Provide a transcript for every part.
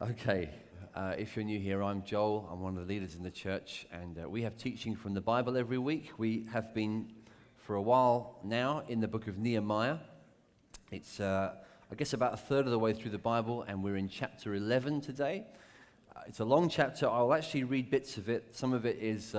Okay, if you're new here, I'm Joel. I'm one of the leaders in the church, and we have teaching from the Bible every week. We have been for a while now in the book of Nehemiah. It's, I guess, about a third of the way through the Bible, and we're in chapter 11 today. It's a long chapter. I'll actually read bits of it. Some of it is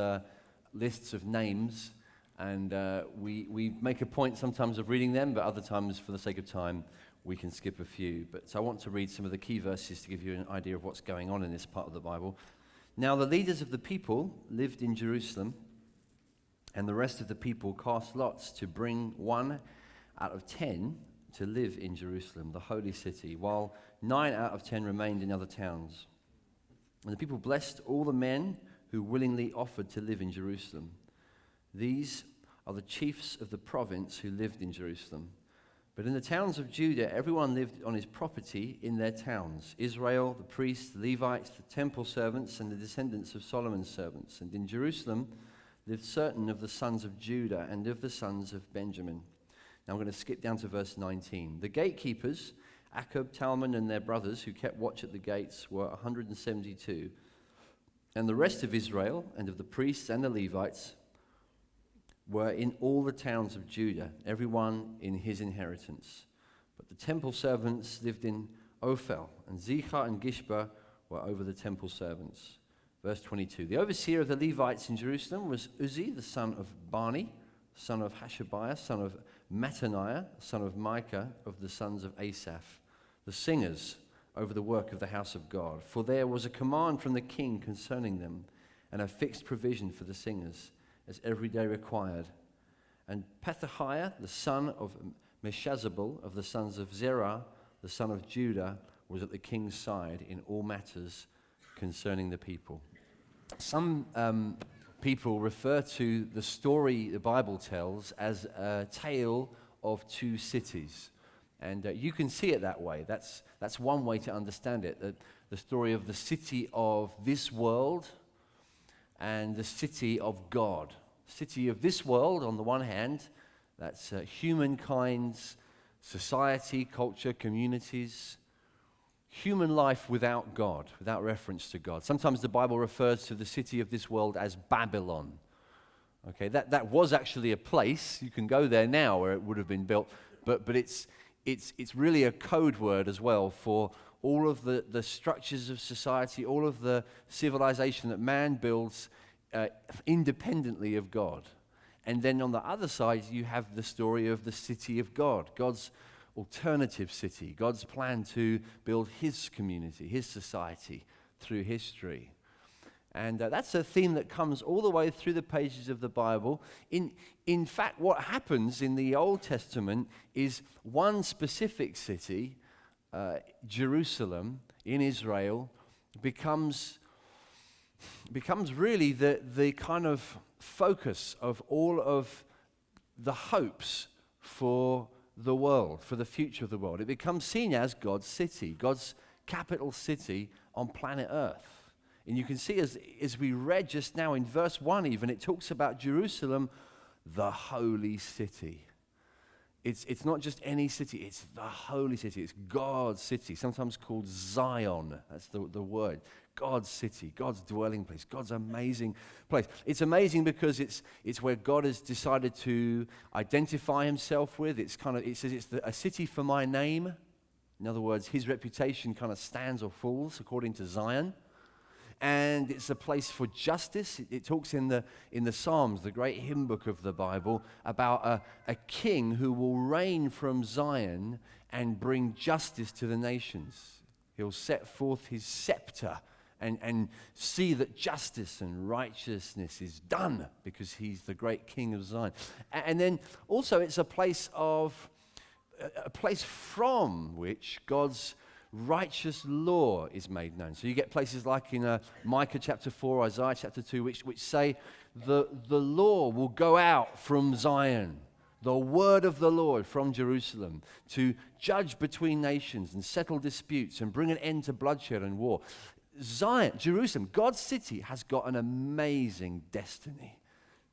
lists of names, and we make a point sometimes of reading them, but other times, for the sake of time, we can skip a few. But so I want to read some of the key verses to give you an idea of what's going on in this part of the Bible. Now the leaders of the people lived in Jerusalem, and the rest of the people cast lots to bring 1 out of 10 to live in Jerusalem, the holy city, while 9 out of 10 remained in other towns. And the people blessed all the men who willingly offered to live in Jerusalem. These are the chiefs of the province who lived in Jerusalem. But in the towns of Judah, everyone lived on his property in their towns. Israel, the priests, the Levites, the temple servants, and the descendants of Solomon's servants. And in Jerusalem lived certain of the sons of Judah and of the sons of Benjamin. Now I'm going to skip down to verse 19. The gatekeepers, Akkub, Talmon, and their brothers who kept watch at the gates were 172. And the rest of Israel and of the priests and the Levites were in all the towns of Judah, everyone in his inheritance. But the temple servants lived in Ophel, and Zichar and Gishpa were over the temple servants. Verse 22, the overseer of the Levites in Jerusalem was Uzzi, the son of Bani, son of Hashabiah, son of Mattaniah, son of Micah, of the sons of Asaph, the singers over the work of the house of God. For there was a command from the king concerning them, and a fixed provision for the singers, as every day required. And Pethahiah, the son of Meshazabel, of the sons of Zerah, the son of Judah, was at the king's side in all matters concerning the people. Some people refer to the story the Bible tells as a tale of two cities. And you can see it that way. That's one way to understand it. The story of the city of this world and the city of God. City of this world, on the one hand, that's humankind's society, culture, communities, human life without God, without reference to God. Sometimes the Bible refers to the city of this world as Babylon. Okay, that was actually a place. You can go there now where it would have been built, but it's really a code word as well for all of the structures of society, all of the civilization that man builds independently of God. And then on the other side, you have the story of the city of God, God's alternative city, God's plan to build his community, his society through history. And that's a theme that comes all the way through the pages of the Bible. In fact, what happens in the Old Testament is one specific city, Jerusalem in Israel, becomes really the kind of focus of all of the hopes for the world, for the future of the world. It becomes seen as God's city, God's capital city on planet Earth. And you can see as we read just now in verse 1 even, it talks about Jerusalem, the holy city. It's not just any city, it's the holy city. It's God's city, sometimes called Zion. That's the word. God's city, God's dwelling place, God's amazing place. It's amazing because it's where God has decided to identify himself with. It says it's a city for my name. In other words, his reputation kind of stands or falls according to Zion. And it's a place for justice. It talks in the Psalms, the great hymn book of the Bible, about a king who will reign from Zion and bring justice to the nations. He'll set forth his scepter and see that justice and righteousness is done because he's the great king of Zion. And then also it's a place from which God's righteous law is made known. So you get places like in Micah chapter 4, Isaiah chapter 2, which say the law will go out from Zion, the word of the Lord from Jerusalem, to judge between nations and settle disputes and bring an end to bloodshed and war. Zion, Jerusalem, God's city, has got an amazing destiny.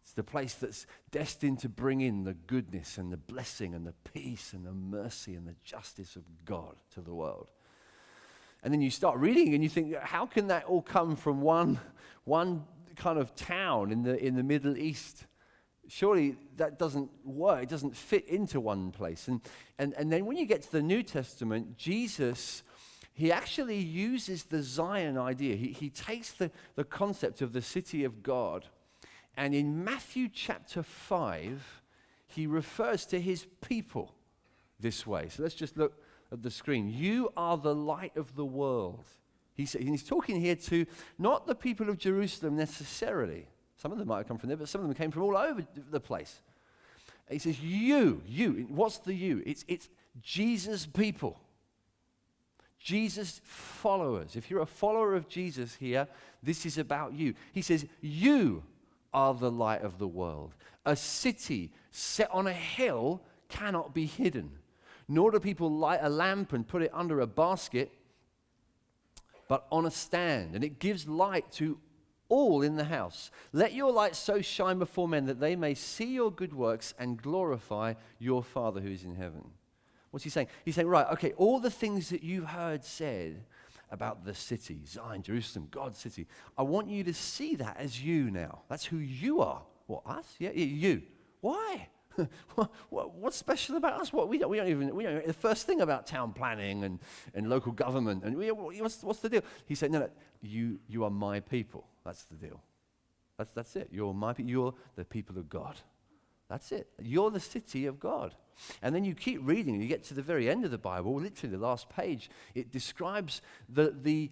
It's the place that's destined to bring in the goodness and the blessing and the peace and the mercy and the justice of God to the world. And then you start reading and you think, how can that all come from one kind of town in the Middle East? Surely that doesn't work. It doesn't fit into one place. And then when you get to the New Testament, Jesus, he actually uses the Zion idea. He takes the concept of the city of God, and in Matthew chapter 5, he refers to his people this way. So let's just look at the screen. You are the light of the world. He's talking here to not the people of Jerusalem necessarily. Some of them might have come from there, but some of them came from all over the place. He says, you. What's the you? It's Jesus' people. Jesus' followers. If you're a follower of Jesus here, this is about you. He says, you are the light of the world. A city set on a hill cannot be hidden. Nor do people light a lamp and put it under a basket, but on a stand. And it gives light to all in the house. Let your light so shine before men that they may see your good works and glorify your Father who is in heaven. What's he saying? He's saying, right, okay, all the things that you've heard said about the city, Zion, Jerusalem, God's city, I want you to see that as you now. That's who you are. What, us? Yeah, you. Why? What's special about us? We don't even the first thing about town planning and local government. And what's the deal? He said, no, you are my people. That's the deal. That's it. You're my people. You're the people of God. That's it. You're the city of God. And then you keep reading, and you get to the very end of the Bible, literally the last page. It describes the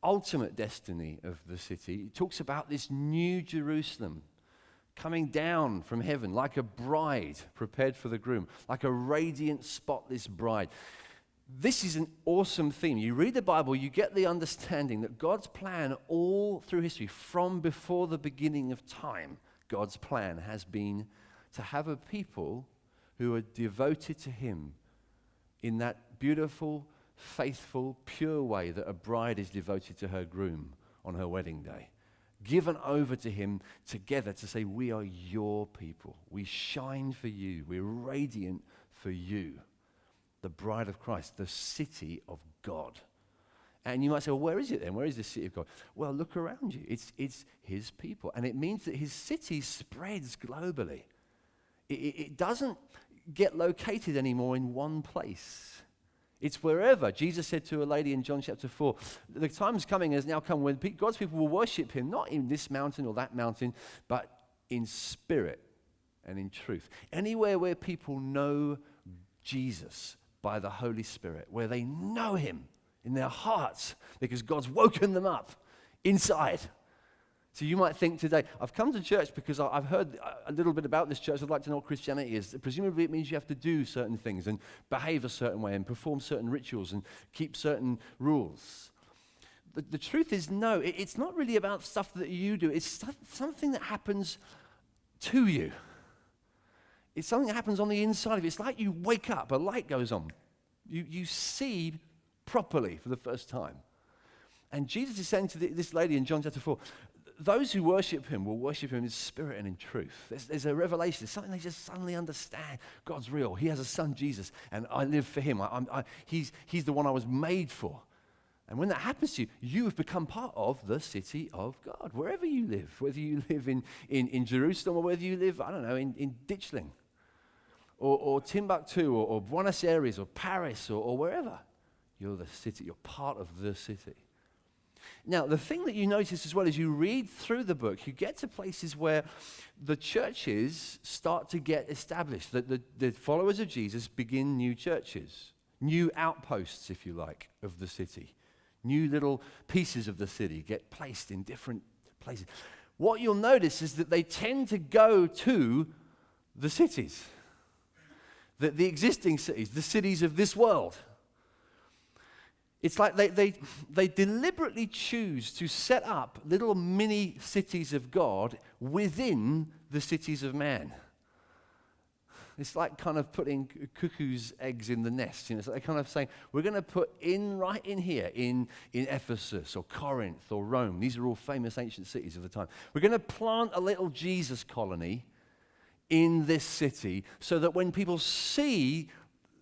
ultimate destiny of the city. It talks about this new Jerusalem coming down from heaven like a bride prepared for the groom, like a radiant, spotless bride. This is an awesome theme. You read the Bible, you get the understanding that God's plan all through history, from before the beginning of time, God's plan has been to have a people who are devoted to him in that beautiful, faithful, pure way that a bride is devoted to her groom on her wedding day. Given over to him together to say, we are your people. We shine for you. We're radiant for you. The bride of Christ, the city of God. And you might say, well, where is it then? Where is the city of God? Well, look around you. It's his people. And it means that his city spreads globally. It doesn't get located anymore in one place. It's wherever. Jesus said to a lady in John chapter 4, the time's coming, has now come, when God's people will worship him, not in this mountain or that mountain, but in spirit and in truth. Anywhere where people know Jesus by the Holy Spirit, where they know him in their hearts because God's woken them up inside. So you might think today, I've come to church because I've heard a little bit about this church. I'd like to know what Christianity is. Presumably it means you have to do certain things and behave a certain way and perform certain rituals and keep certain rules. The truth is, no, it's not really about stuff that you do. It's something that happens to you. It's something that happens on the inside of you. It's like you wake up, a light goes on. You see properly for the first time. And Jesus is saying to this lady in John chapter 4, those who worship him will worship him in spirit and in truth. There's a revelation. There's something they just suddenly understand. God's real. He has a son, Jesus, and I live for him. He's the one I was made for. And when that happens to you, you have become part of the city of God, wherever you live, whether you live in Jerusalem or whether you live, I don't know, in Ditchling or Timbuktu or Buenos Aires or Paris or wherever. You're the city. You're part of the city. Now, the thing that you notice as well as you read through the book, you get to places where the churches start to get established, that the followers of Jesus begin new churches, new outposts, if you like, of the city. New little pieces of the city get placed in different places. What you'll notice is that they tend to go to the cities, the existing cities, the cities of this world. It's like they deliberately choose to set up little mini cities of God within the cities of man. It's like kind of putting cuckoo's eggs in the nest. It's like kind of saying, we're going to put right in here, in Ephesus or Corinth or Rome. These are all famous ancient cities of the time. We're going to plant a little Jesus colony in this city so that when people see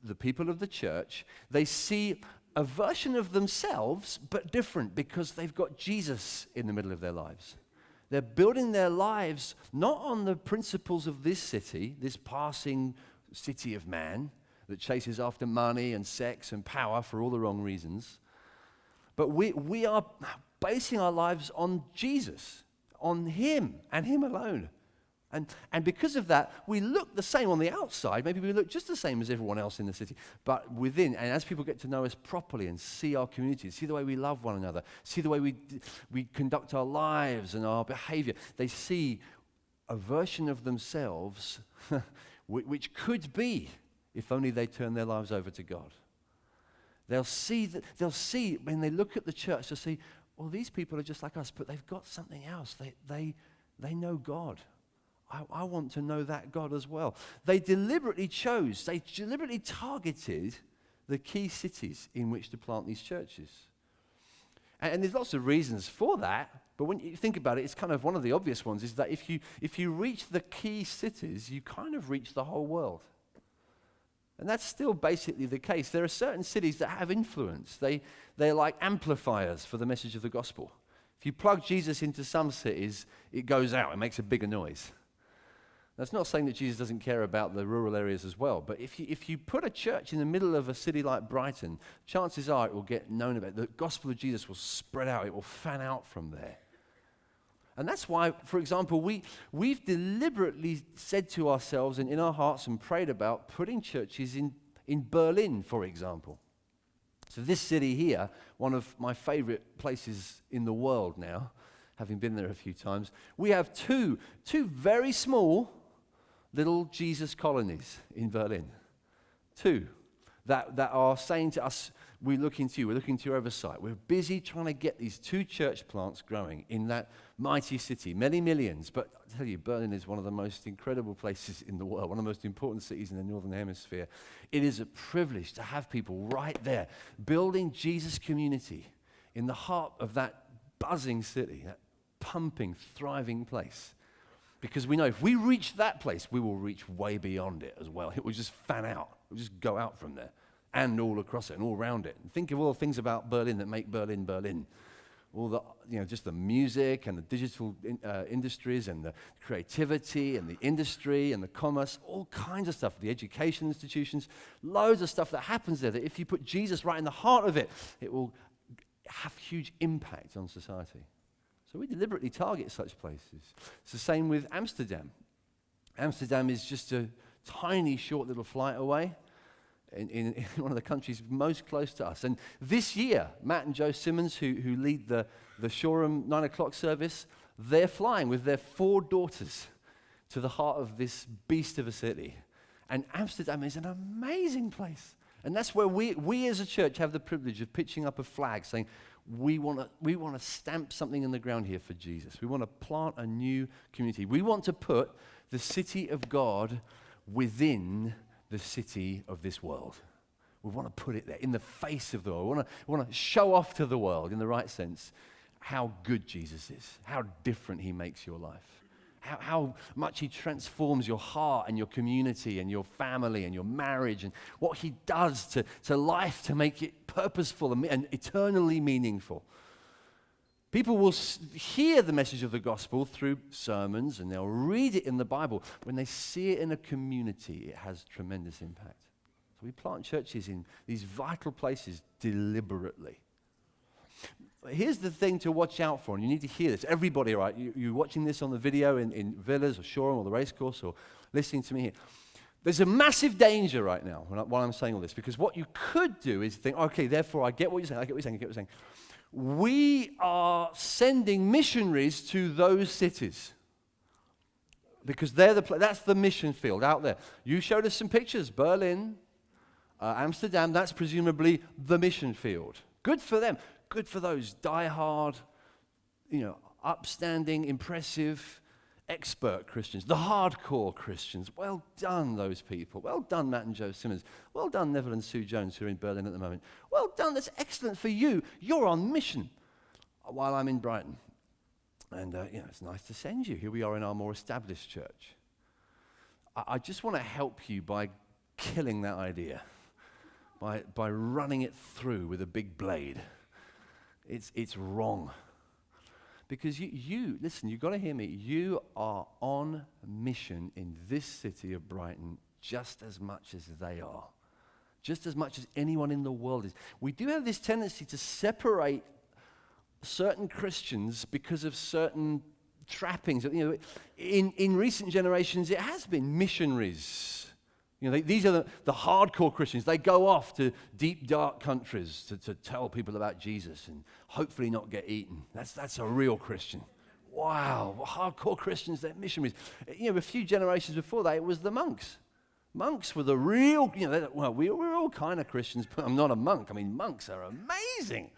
the people of the church, they see a version of themselves, but different because they've got Jesus in the middle of their lives. They're building their lives not on the principles of this city, this passing city of man that chases after money and sex and power for all the wrong reasons, but we are basing our lives on Jesus, on Him and Him alone. And because of that, we look the same on the outside. Maybe we look just the same as everyone else in the city. But within, and as people get to know us properly and see our community, see the way we love one another, see the way we conduct our lives and our behavior, they see a version of themselves which could be if only they turn their lives over to God. They'll see when they look at the church, they'll see, well, these people are just like us, but they've got something else. They know God. I want to know that God as well. They deliberately targeted the key cities in which to plant these churches. And there's lots of reasons for that, but when you think about it, it's kind of one of the obvious ones is that if you reach the key cities, you kind of reach the whole world. And that's still basically the case. There are certain cities that have influence. They're like amplifiers for the message of the gospel. If you plug Jesus into some cities, it goes out. It makes a bigger noise. That's not saying that Jesus doesn't care about the rural areas as well, but if you put a church in the middle of a city like Brighton, chances are it will get known about. The gospel of Jesus will spread out. It will fan out from there. And that's why, for example, we've deliberately said to ourselves and in our hearts and prayed about putting churches in Berlin, for example. So this city here, one of my favorite places in the world now, having been there a few times, we have two very small little Jesus colonies in Berlin. Two that are saying to us, we're looking to your oversight. We're busy trying to get these two church plants growing in that mighty city, many millions. But I tell you, Berlin is one of the most incredible places in the world, one of the most important cities in the Northern Hemisphere. It is a privilege to have people right there building Jesus community in the heart of that buzzing city, that pumping, thriving place. Because we know if we reach that place, we will reach way beyond it as well. It will just fan out. It will just go out from there and all across it and all around it. And think of all the things about Berlin that make Berlin Berlin. All the, just the music and the digital industries and the creativity and the industry and the commerce, all kinds of stuff, the education institutions, loads of stuff that happens there that if you put Jesus right in the heart of it, it will have huge impact on society. So we deliberately target such places. It's the same with Amsterdam. Amsterdam is just a tiny, short little flight away in one of the countries most close to us. And this year, Matt and Joe Simmons, who lead the Shoreham 9 o'clock service, they're flying with their 4 daughters to the heart of this beast of a city. And Amsterdam is an amazing place. And that's where we as a church have the privilege of pitching up a flag saying, we want to stamp something in the ground here for Jesus. We want to plant a new community. We want to put the city of God within the city of this world. We want to put it there in the face of the world. We want to show off to the world in the right sense how good Jesus is, how different He makes your life, how much He transforms your heart and your community and your family and your marriage and what He does to life to make it purposeful and eternally meaningful. People will hear the message of the gospel through sermons and they'll read it in the Bible. When they see it in a community, it has tremendous impact. So we plant churches in these vital places deliberately. Here's the thing to watch out for, and you need to hear this. Everybody, right? You're watching this on the video in Villas or Shoreham or the racecourse or listening to me here. There's a massive danger right now while I'm saying all this, because what you could do is think, okay, therefore I get what you're saying, I get what you're saying. We are sending missionaries to those cities because that's the mission field out there. You showed us some pictures, Berlin, Amsterdam, that's presumably the mission field. Good for them. Good for those die-hard, upstanding, impressive, expert Christians, the hardcore Christians. Well done, those people. Well done, Matt and Joe Simmons. Well done, Neville and Sue Jones, who are in Berlin at the moment. Well done, that's excellent for you. You're on mission while I'm in Brighton. And, it's nice to send you. Here we are in our more established church. I just want to help you by killing that idea. by running it through with a big blade. It's wrong. Because listen, you've got to hear me. You are on mission in this city of Brighton just as much as they are. Just as much as anyone in the world is. We do have this tendency to separate certain Christians because of certain trappings. In recent generations, it has been missionaries. These are the hardcore Christians. They go off to deep, dark countries to tell people about Jesus and hopefully not get eaten. That's a real Christian. Wow, hardcore Christians, they're missionaries. A few generations before that, it was the monks. Monks were the real, we're all kind of Christians, but I'm not a monk. I mean, monks are amazing.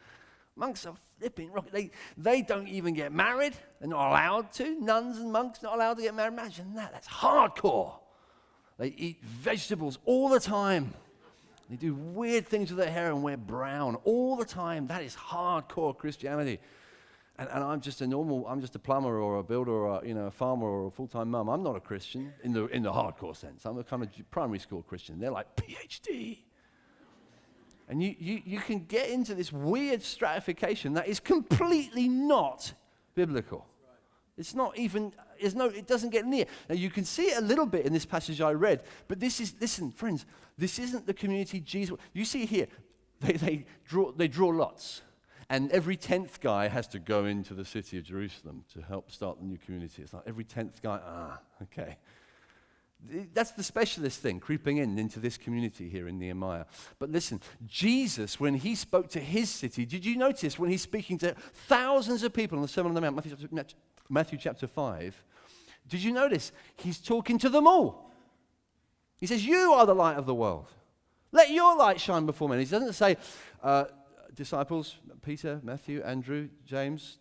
Monks are flipping rocket. They don't even get married. They're not allowed to. Nuns and monks not allowed to get married. Imagine that. That's hardcore. They eat vegetables all the time. They do weird things with their hair and wear brown all the time. That is hardcore Christianity. And I'm just a plumber or a builder or a farmer or a full-time mum. I'm not a Christian in the hardcore sense. I'm a kind of primary school Christian. They're like PhD. And you can get into this weird stratification that is completely not biblical. It's not even, it doesn't get near. Now you can see it a little bit in this passage I read, but listen, friends, this isn't the community Jesus. You see here, they draw lots. And every 10th guy has to go into the city of Jerusalem to help start the new community. It's like every 10th guy, okay. That's the specialist thing, creeping into this community here in Nehemiah. But listen, Jesus, when he spoke to his city, did you notice when he's speaking to thousands of people on the Sermon on the Mount, Matthew chapter 5, did you notice he's talking to them all? He says, you are the light of the world. Let your light shine before men. He doesn't say, disciples, Peter, Matthew, Andrew, James,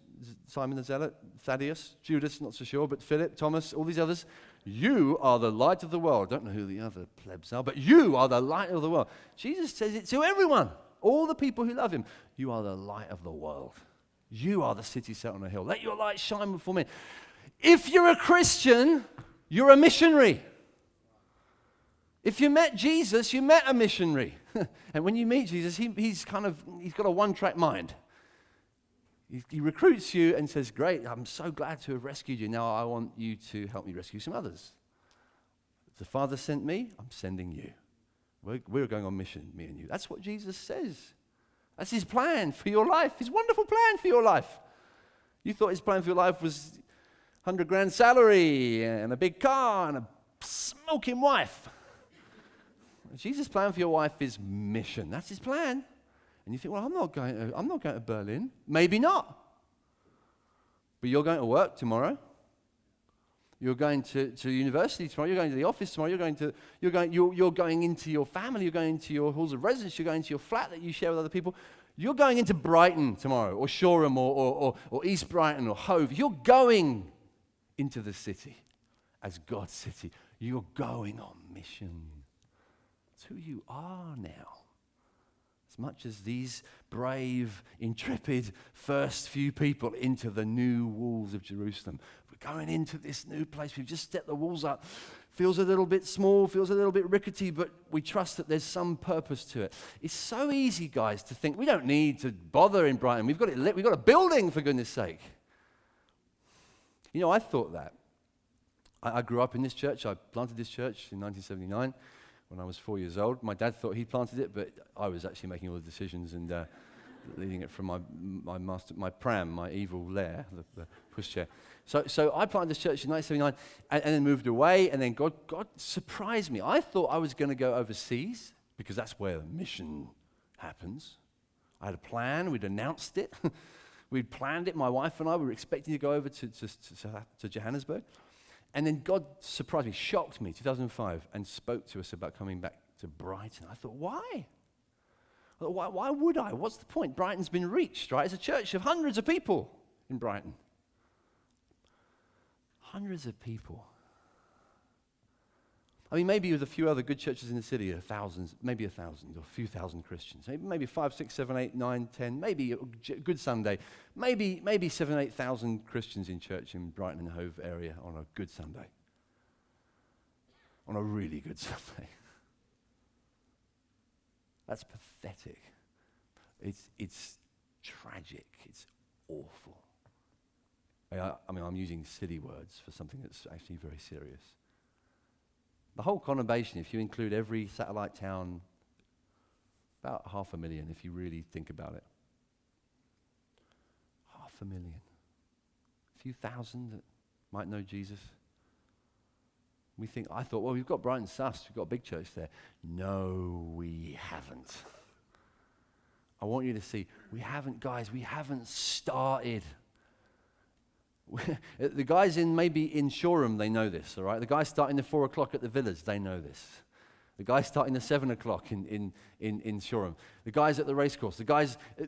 Simon the Zealot, Thaddeus, Judas, not so sure, but Philip, Thomas, all these others. You are the light of the world. I don't know who the other plebs are, but you are the light of the world. Jesus says it to everyone, all the people who love him. You are the light of the world. You are the city set on a hill. Let your light shine before men. If you're a Christian, you're a missionary. If you met Jesus, you met a missionary. And when you meet Jesus, he's got a one-track mind. He recruits you and says, great, I'm so glad to have rescued you. Now I want you to help me rescue some others. The Father sent me, I'm sending you. We're going on mission, me and you. That's what Jesus says. That's his plan for your life, his wonderful plan for your life. You thought his plan for your life was 100 grand salary and a big car and a smoking wife. Jesus' plan for your wife is mission. That's his plan. And you think, well, I'm not going to Berlin. Maybe not. But you're going to work tomorrow. You're going to university tomorrow. You're going to the office tomorrow. You're going into your family. You're going into your halls of residence. You're going to your flat that you share with other people. You're going into Brighton tomorrow, or Shoreham, or East Brighton, or Hove. You're going into the city as God's city. You're going on mission. It's who you are now. As much as these brave, intrepid first few people into the new walls of Jerusalem. We're going into this new place. We've just stepped the walls up. Feels a little bit small, feels a little bit rickety, but we trust that there's some purpose to it. It's so easy, guys, to think we don't need to bother in Brighton. We've got it lit. We've got a building, for goodness sake. I thought that. I grew up in this church. I planted this church in 1979. When I was 4 years old. My dad thought he planted it, but I was actually making all the decisions and leading it from my pram, my evil lair, the pushchair. So I planted this church in 1979 and then moved away, and then God surprised me. I thought I was going to go overseas because that's where mission happens. I had a plan. We'd announced it. We'd planned it. My wife and I were expecting to go over to Johannesburg. And then God surprised me, shocked me, 2005, and spoke to us about coming back to Brighton. I thought, why? Why would I? What's the point? Brighton's been reached, right? It's a church of hundreds of people in Brighton. Hundreds of people. I mean, maybe with a few other good churches in the city, maybe 1,000 or a few thousand Christians. Maybe 5, 6, 7, 8, 9, 10, maybe a good Sunday. Maybe 7, 8,000 Christians in church in Brighton and Hove area on a good Sunday. On a really good Sunday. That's pathetic. It's tragic. It's awful. I mean, I'm using silly words for something that's actually very serious. The whole conurbation, if you include every satellite town, about 500,000 if you really think about it. 500,000. A few thousand that might know Jesus. I thought, well, we've got Brighton Sus, we've got a big church there. No, we haven't. I want you to see, we haven't started. The guys maybe in Shoreham, they know this, all right? The guys starting at 4 o'clock at the Villas, they know this. The guys starting at 7 o'clock in Shoreham. The guys at the racecourse,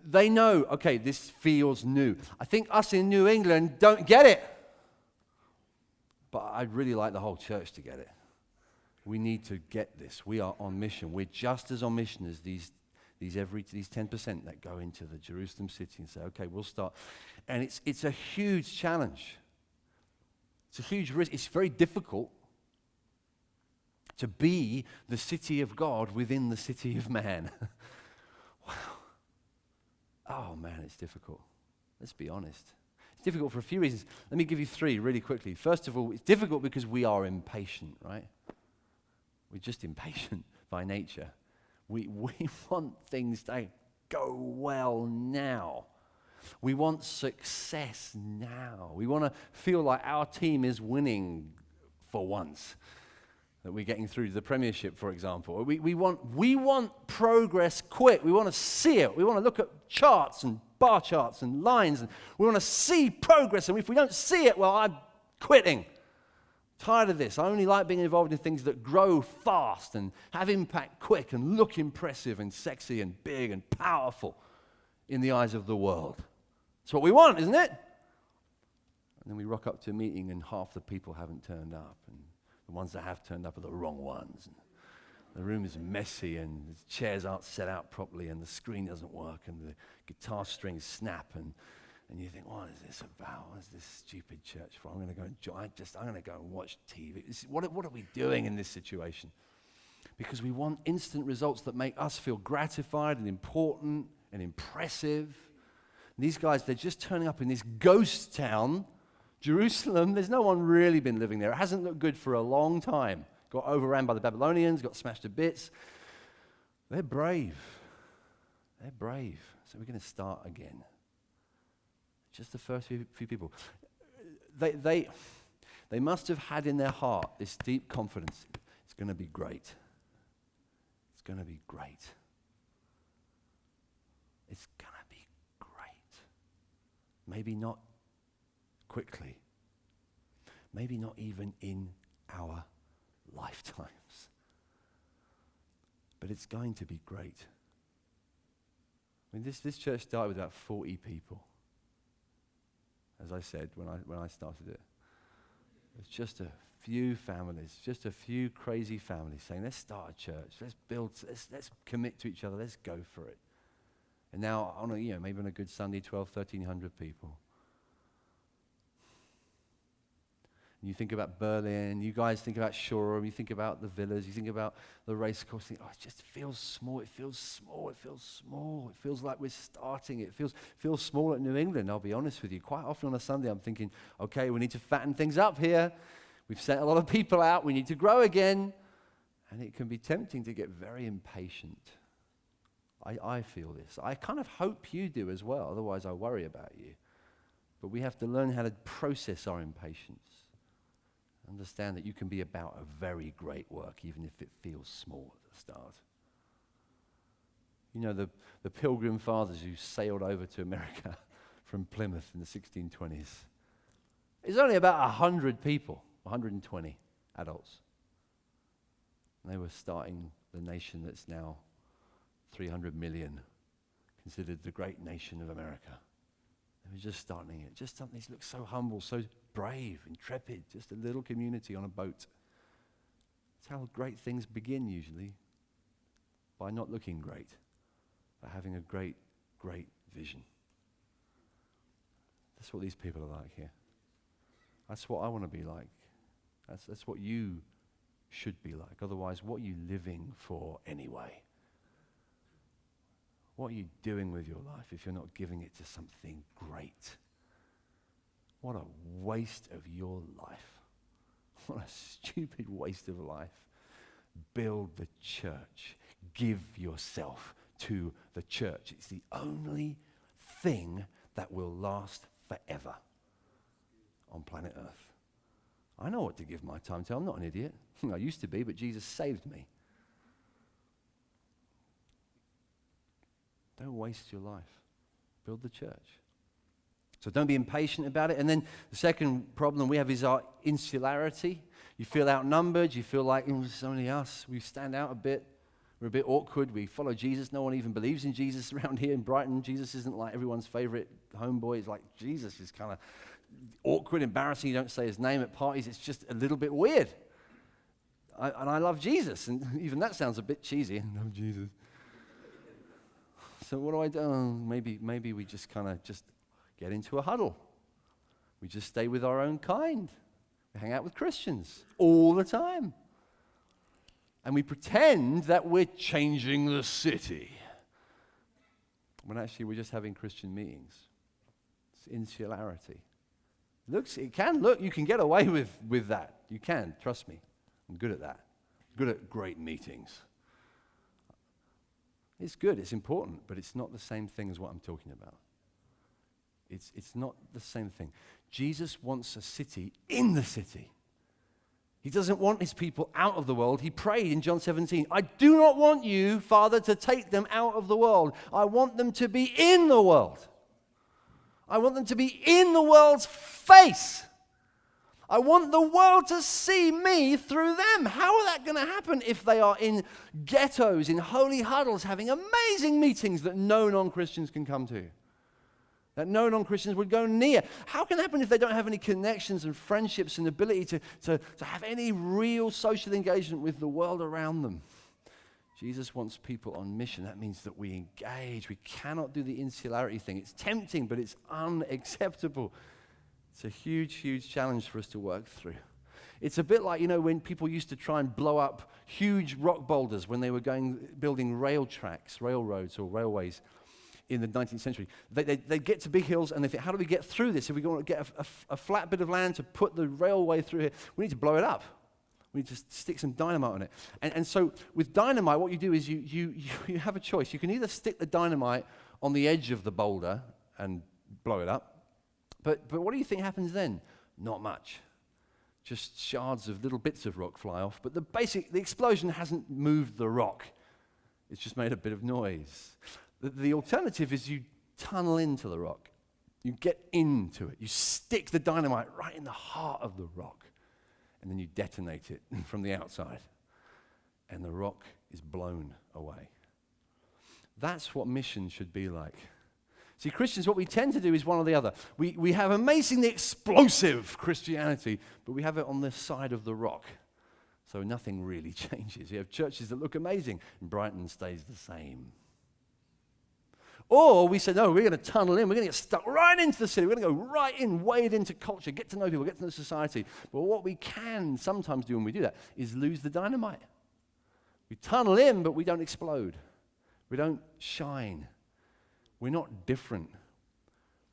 they know, okay, this feels new. I think us in New England don't get it. But I'd really like the whole church to get it. We need to get this. We are on mission. We're just as on mission as these 10% that go into the Jerusalem city and say, okay, we'll start. And it's a huge challenge. It's a huge risk. It's very difficult to be the city of God within the city of man. Wow. Oh man, it's difficult. Let's be honest. It's difficult for a few reasons. Let me give you 3 really quickly. First of all, it's difficult because we are impatient, right? We're just impatient by nature. We want things to go well now. We want success now. We want to feel like our team is winning for once. That we're getting through to the Premiership, for example. We want progress quick. We want to see it. We want to look at charts and bar charts and lines. And we want to see progress. And if we don't see it, well, I'm quitting. Tired of this. I only like being involved in things that grow fast and have impact quick and look impressive and sexy and big and powerful in the eyes of the world. That's what we want, isn't it? And then we rock up to a meeting and half the people haven't turned up. And the ones that have turned up are the wrong ones. And the room is messy and the chairs aren't set out properly and the screen doesn't work and the guitar strings snap and you think, what is this about? What is this stupid church for? I'm going to go and watch TV. What are we doing in this situation? Because we want instant results that make us feel gratified and important and impressive. And these guys, they're just turning up in this ghost town, Jerusalem. There's no one really been living there. It hasn't looked good for a long time. Got overran by the Babylonians, got smashed to bits. They're brave. They're brave. So we're going to start again. Just the first few people. They must have had in their heart this deep confidence. It's going to be great. It's going to be great. It's going to be great. Maybe not quickly. Maybe not even in our lifetimes. But it's going to be great. I mean, this church started with about 40 people. As I said when I started it. It's just a few families, just a few crazy families saying, let's start a church, let's build, let's commit to each other, let's go for it. And now, maybe on a good Sunday, 1,300 people. And you think about Berlin, you guys think about Shoreham, you think about the villas, you think about the race course, you think, it just feels small, it feels small, it feels small. It feels like we're starting. It feels small at New England, I'll be honest with you. Quite often on a Sunday I'm thinking, okay, we need to fatten things up here. We've sent a lot of people out, we need to grow again. And it can be tempting to get very impatient. I feel this. I kind of hope you do as well, otherwise I worry about you. But we have to learn how to process our impatience. Understand that you can be about a very great work, even if it feels small at the start. You know, the Pilgrim Fathers who sailed over to America from Plymouth in the 1620s. It's only about 100 people, 120 adults. And they were starting the nation that's now 300 million, considered the great nation of America. They were just starting it. Just something that looks so humble, so brave, intrepid, just a little community on a boat. That's how great things begin usually, by not looking great, but having a great, great vision. That's what these people are like here. That's what I want to be like. That's what you should be like. Otherwise, what are you living for anyway? What are you doing with your life if you're not giving it to something great? What a waste of your life. What a stupid waste of life. Build the church. Give yourself to the church. It's the only thing that will last forever on planet Earth. I know what to give my time to. I'm not an idiot. I used to be, but Jesus saved me. Don't waste your life. Build the church. So don't be impatient about it. And then the second problem we have is our insularity. You feel outnumbered. You feel like it's only us. We stand out a bit. We're a bit awkward. We follow Jesus. No one even believes in Jesus around here in Brighton. Jesus isn't like everyone's favorite homeboy. It's like Jesus is kind of awkward, embarrassing. You don't say his name at parties. It's just a little bit weird. And I love Jesus. And even that sounds a bit cheesy. I love Jesus. So what do I do? Maybe we just kind of just get into a huddle. We just stay with our own kind. We hang out with Christians all the time. And we pretend that we're changing the city. When actually we're just having Christian meetings. It's insularity. You can get away with that. You can, trust me. I'm good at that. I'm good at great meetings. It's good, it's important, but it's not the same thing as what I'm talking about. It's not the same thing. Jesus wants a city in the city. He doesn't want his people out of the world. He prayed in John 17, I do not want you, Father, to take them out of the world. I want them to be in the world. I want them to be in the world's face. I want the world to see me through them. How is that going to happen if they are in ghettos, in holy huddles, having amazing meetings that no non-Christians can come to? That no non-Christians would go near. How can it happen if they don't have any connections and friendships and ability to have any real social engagement with the world around them? Jesus wants people on mission. That means that we engage. We cannot do the insularity thing. It's tempting, but it's unacceptable. It's a huge, huge challenge for us to work through. It's a bit like, when people used to try and blow up huge rock boulders when they were building railroads or railways in the 19th century. They'd get to big hills and they think, how do we get through this? If we want to get a flat bit of land to put the railway through here, we need to blow it up. We need to stick some dynamite on it. And so with dynamite, what you do is you have a choice. You can either stick the dynamite on the edge of the boulder and blow it up, but what do you think happens then? Not much. Just shards of little bits of rock fly off, but the explosion hasn't moved the rock. It's just made a bit of noise. The alternative is you tunnel into the rock. You get into it. You stick the dynamite right in the heart of the rock, and then you detonate it from the outside, and the rock is blown away. That's what mission should be like. See, Christians, what we tend to do is one or the other. We have amazingly explosive Christianity, but we have it on the side of the rock. So nothing really changes. You have churches that look amazing, and Brighton stays the same. Or we say, no, we're going to tunnel in. We're going to get stuck right into the city. We're going to go right in, wade into culture, get to know people, get to know society. But what we can sometimes do when we do that is lose the dynamite. We tunnel in, but we don't explode. We don't shine. We're not different.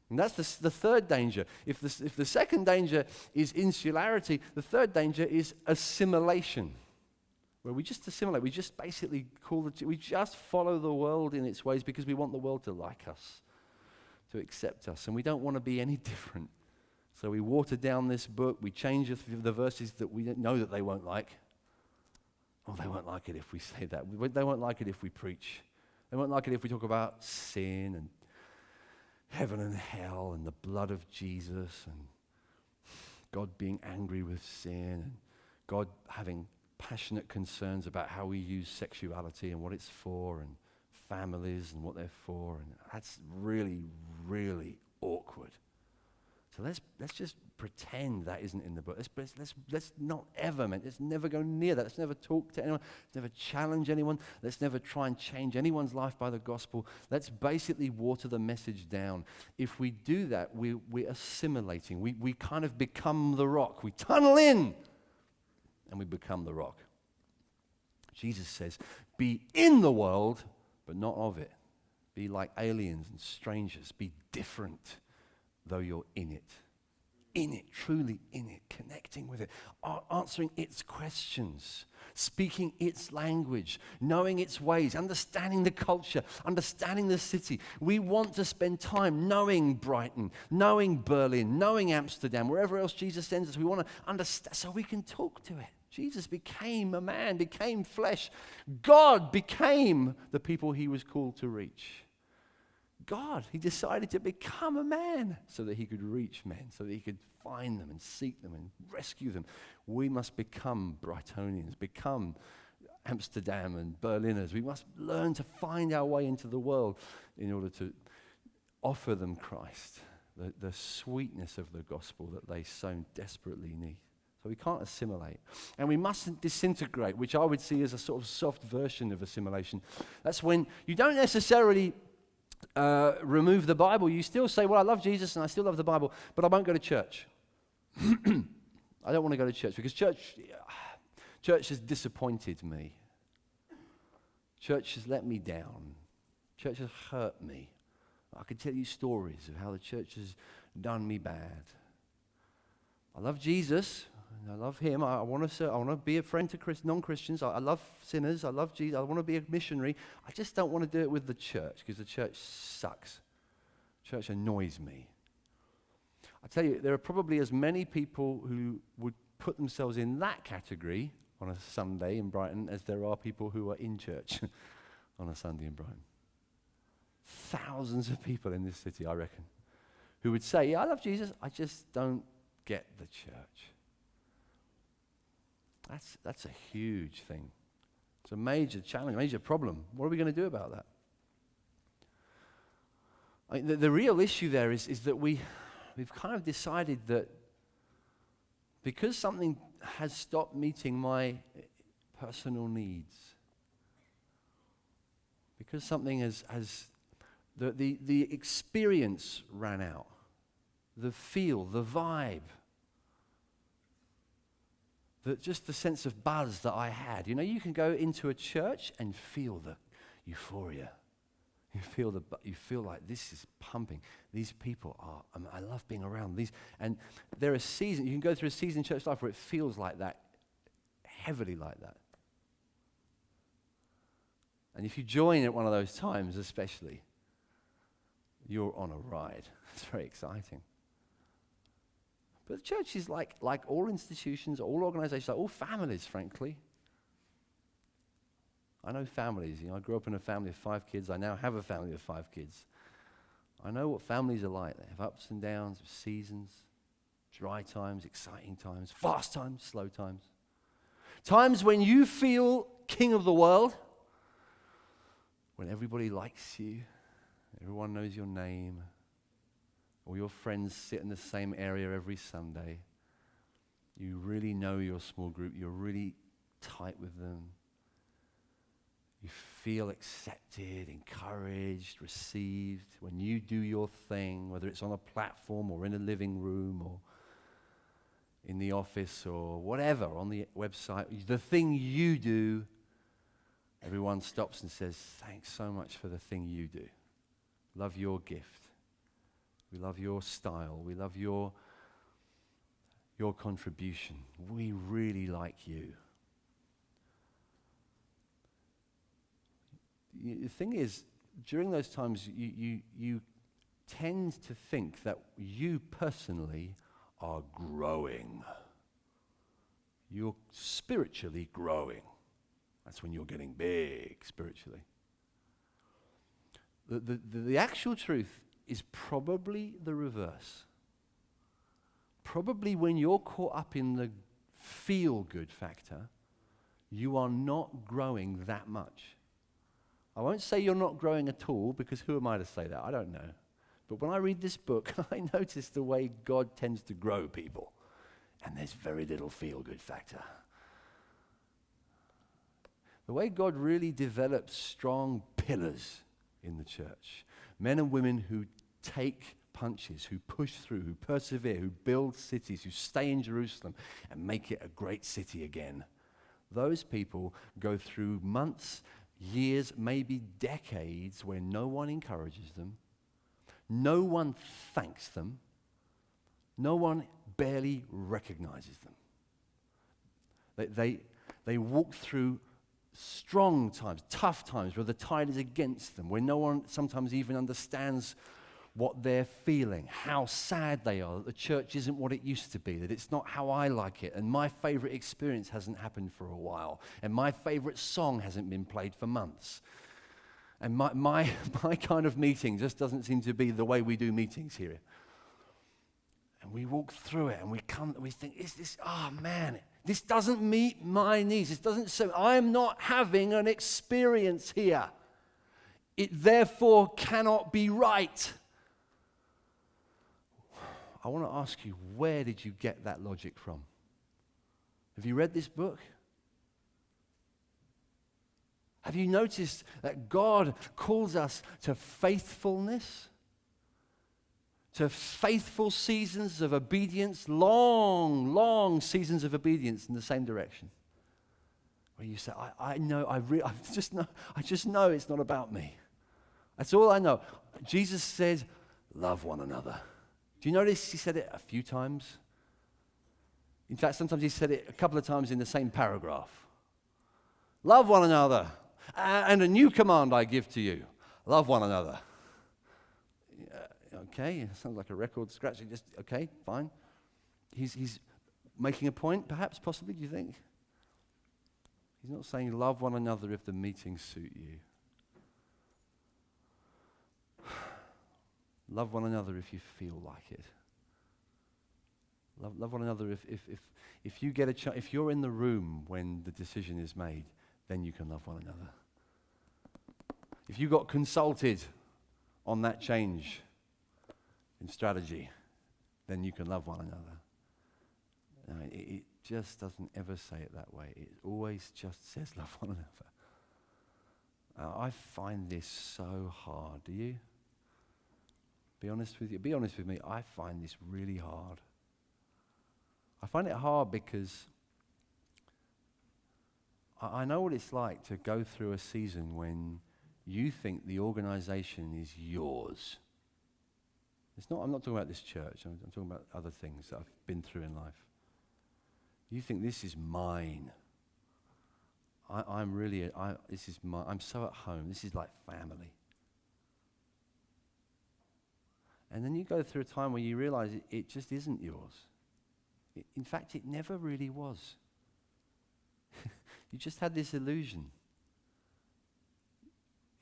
And that's the third danger. If the second danger is insularity, the third danger is assimilation. Where we just assimilate. We just basically we just follow the world in its ways because we want the world to like us, to accept us. And we don't want to be any different. So we water down this book. We change the verses that we know that they won't like. Oh, they won't like it if we say that. They won't like it if we preach. They won't like it if we talk about sin and heaven and hell and the blood of Jesus and God being angry with sin and God having passionate concerns about how we use sexuality and what it's for and families and what they're for. And that's really, really awkward. So let's just pretend that isn't in the book. Let's not ever, let's never go near that. Let's never talk to anyone. Let's never challenge anyone. Let's never try and change anyone's life by the gospel. Let's basically water the message down. If we do that, we're assimilating. We kind of become the rock. We tunnel in and we become the rock. Jesus says, be in the world, but not of it. Be like aliens and strangers. Be different, though you're in it. In it, truly in it, connecting with it, answering its questions, speaking its language, knowing its ways, understanding the culture, understanding the city. We want to spend time knowing Brighton, knowing Berlin, knowing Amsterdam, wherever else Jesus sends us. We want to understand so we can talk to it. Jesus became a man, became flesh. God became the people he was called to reach. God, he decided to become a man so that he could reach men, so that he could find them and seek them and rescue them. We must become Brightonians, become Amsterdam and Berliners. We must learn to find our way into the world in order to offer them Christ, the sweetness of the gospel that they so desperately need. So we can't assimilate. And we mustn't disintegrate, which I would see as a sort of soft version of assimilation. That's when you don't necessarily remove the Bible. You still say, well, I love Jesus and I still love the Bible, but I won't go to church. I don't want to go to church because church has disappointed me. Church has let me down. Church has hurt me. I could tell you stories of how the church has done me bad. I love Jesus. I love him. I want to be a friend to non-Christians. I love sinners. I love Jesus. I want to be a missionary. I just don't want to do it with the church because the church sucks. Church annoys me. I tell you, there are probably as many people who would put themselves in that category on a Sunday in Brighton as there are people who are in church on a Sunday in Brighton. Thousands of people in this city, I reckon, who would say, yeah, I love Jesus. I just don't get the church. That's a huge thing. It's a major challenge, a major problem. What are we going to do about that? I mean, the real issue there is that we've kind of decided that because something has stopped meeting my personal needs, because something has the experience ran out, the feel, the vibe, just the sense of buzz that I had. You know, you can go into a church and feel the euphoria. You feel like this is pumping. These people are, I love being around these. And there are seasons, you can go through a season in church life where it feels like that, heavily like that. And if you join at one of those times especially, you're on a ride. It's very exciting. But the church is like all institutions, all organizations, like all families, frankly. I know families. You know, I grew up in a family of 5 kids. I now have a family of 5 kids. I know what families are like. They have ups and downs, seasons, dry times, exciting times, fast times, slow times. Times when you feel king of the world, when everybody likes you, everyone knows your name, all your friends sit in the same area every Sunday. You really know your small group. You're really tight with them. You feel accepted, encouraged, received when you do your thing, whether it's on a platform or in a living room or in the office or whatever, on the website. The thing you do, everyone stops and says, thanks so much for the thing you do. Love your gift. We love your style. We love your contribution. We really like you. The thing is, during those times, you tend to think that you personally are growing. You're spiritually growing. That's when you're getting big spiritually. The actual truth is probably the reverse. Probably when you're caught up in the feel-good factor, you are not growing that much. I won't say you're not growing at all, because who am I to say that? I don't know. But when I read this book, I notice the way God tends to grow people. And there's very little feel-good factor. The way God really develops strong pillars in the church. Men and women who take punches, who push through, who persevere, who build cities, who stay in Jerusalem and make it a great city again. Those people go through months, years, maybe decades, where no one encourages them, no one thanks them, no one barely recognizes them. They walk through strong times, tough times, where the tide is against them, where no one sometimes even understands what they're feeling, how sad they are, that the church isn't what it used to be, that it's not how I like it, and my favorite experience hasn't happened for a while, and my favorite song hasn't been played for months. And my kind of meeting just doesn't seem to be the way we do meetings here. And we walk through it, and we think, is this, oh man, this doesn't meet my needs. This doesn't say, I'm not having an experience here. It therefore cannot be right. I want to ask you, where did you get that logic from? Have you read this book? Have you noticed that God calls us to faithfulness? To faithful seasons of obedience, long seasons of obedience in the same direction. Where you say, I just know it's not about me. That's all I know. Jesus said, love one another. Do you notice he said it a few times? In fact, sometimes he said it a couple of times in the same paragraph. Love one another. And a new command I give to you. Love one another. Okay, sounds like a record scratch. Just okay, fine. He's making a point, perhaps, possibly, do you think? He's not saying love one another if the meetings suit you. Love one another if you feel like it. Love one another if you get a chance, if you're in the room when the decision is made, then you can love one another. If you got consulted on that change in strategy, then you can love one another. No, it just doesn't ever say it that way. It always just says love one another. I find this so hard. Do you? Be honest with you. Be honest with me. I find this really hard. I find it hard because I know what it's like to go through a season when you think the organization is yours. I'm not talking about this church. I'm talking about other things that I've been through in life. You think this is mine. I'm so at home. This is like family. And then you go through a time where you realize it just isn't yours. In fact, it never really was. You just had this illusion.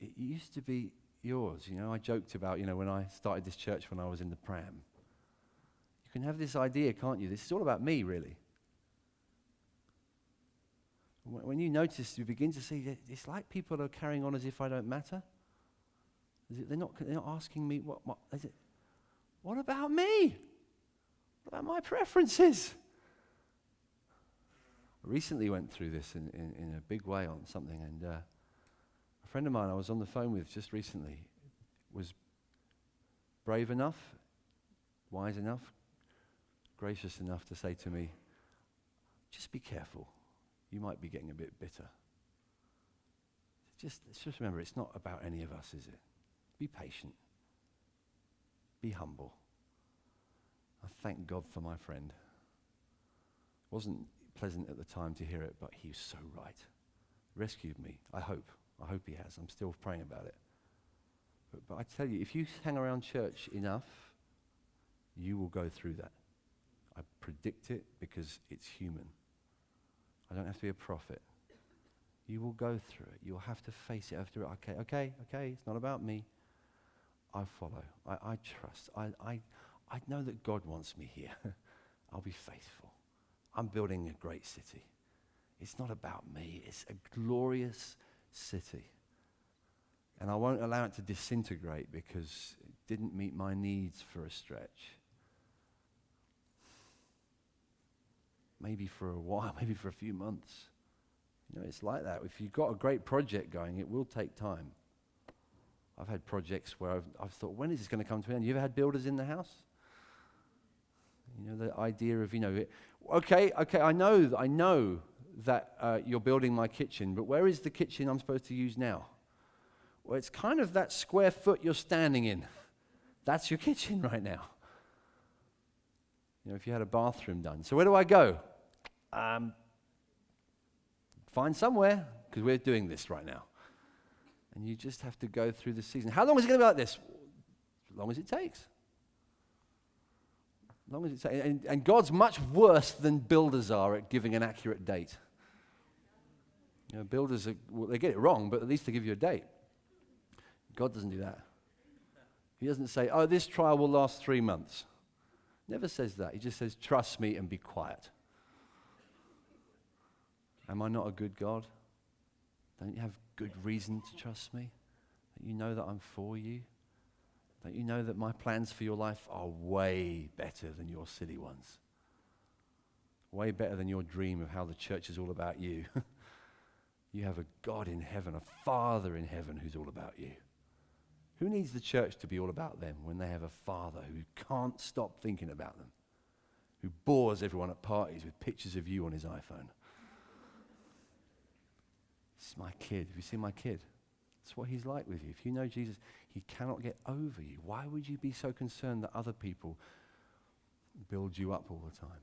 It used to be yours. I joked about, when I started this church when I was in the pram. You can have this idea, can't you? This is all about me, really. When you notice, you begin to see that it's like people are carrying on as if I don't matter. They're not asking me, what is it? What about me? What about my preferences? I recently went through this in a big way on something, and a friend of mine I was on the phone with just recently was brave enough, wise enough, gracious enough to say to me, just be careful. You might be getting a bit bitter. Just remember, it's not about any of us, is it? Be patient. Be humble. I thank God for my friend. It wasn't pleasant at the time to hear it, but he was so right. Rescued me, I hope. I hope he has. I'm still praying about it. But I tell you, if you hang around church enough, you will go through that. I predict it because it's human. I don't have to be a prophet. You will go through it. You'll have to face it after it. Okay, it's not about me. I follow. I trust. I know that God wants me here. I'll be faithful. I'm building a great city. It's not about me. It's a glorious city. And I won't allow it to disintegrate because it didn't meet my needs for a stretch. Maybe for a while, maybe for a few months. It's like that. If you've got a great project going, it will take time. I've had projects where I've thought, when is this going to come to an end? You ever had builders in the house? The idea of, okay, I know that you're building my kitchen, but where is the kitchen I'm supposed to use now? Well, it's kind of that square foot you're standing in. That's your kitchen right now. If you had a bathroom done. So where do I go? Find somewhere, because we're doing this right now. And you just have to go through the season. How long is it going to be like this? As long as it takes. As long as it takes. And God's much worse than builders are at giving an accurate date. Builders, they get it wrong, but at least they give you a date. God doesn't do that. He doesn't say, this trial will last 3 months. Never says that. He just says, trust me and be quiet. Am I not a good God? Don't you have good reason to trust me? Don't you know that I'm for you? Don't you know that my plans for your life are way better than your silly ones? Way better than your dream of how the church is all about you. You have a God in heaven, a Father in heaven who's all about you. Who needs the church to be all about them when they have a Father who can't stop thinking about them, who bores everyone at parties with pictures of you on his iPhone? This is my kid. Have you seen my kid? That's what he's like with you. If you know Jesus, he cannot get over you. Why would you be so concerned that other people build you up all the time?